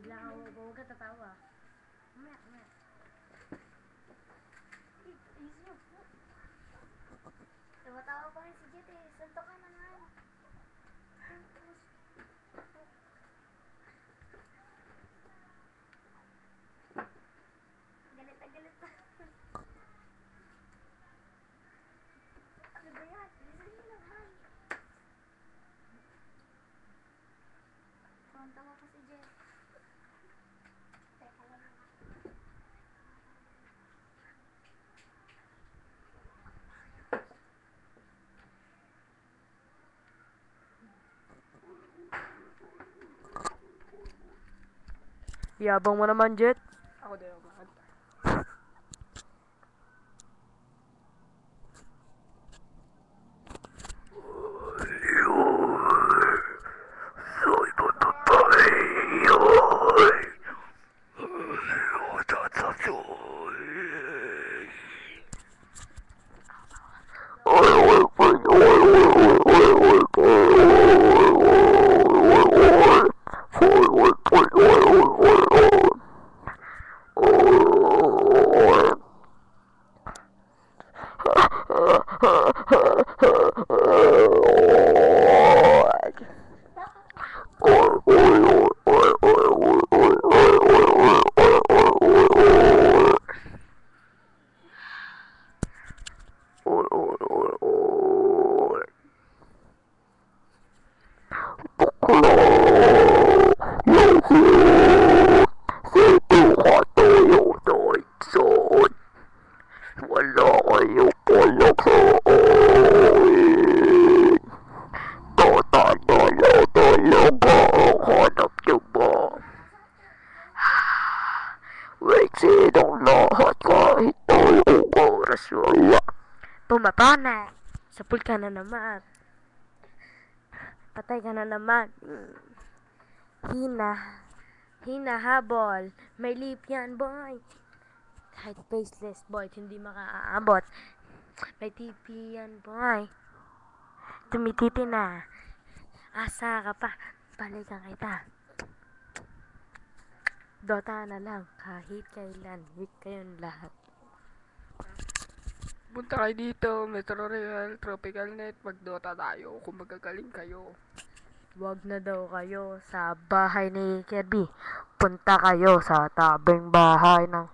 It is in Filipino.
Bigla ka huwag ka tatawa. Mamaya. Ayos nyo. Tumatawa pa rin si Jet eh. Santo ka naman. Galit na galit pa. Ano ba yan? Bilisan nyo naman. Tawa pa si Jet. Teka lang. Yabang mo naman, Jet. Ako din ako makanta. Wala kayo pala sa akin. Tatanala talaga ang hanap niyo ba? Wait ang lahat kahit anong oras wala. Tumatawa na. Sapul ka na naman. Patay ka na naman. Hinahabol. May lip yan, boy. Kahit faceless, boy, hindi makaaabot. May TV yan, boy. Tumititi na. Asa ka pa. Balikan kita. Dota na lang. Kahit kailan. Weak kayong lahat. Punta kayo dito, Metro Real, Tropical Net, mag-Dota tayo kung magagaling kayo. Wag na daw kayo sa bahay ni Kirby. Punta kayo sa tabing bahay ng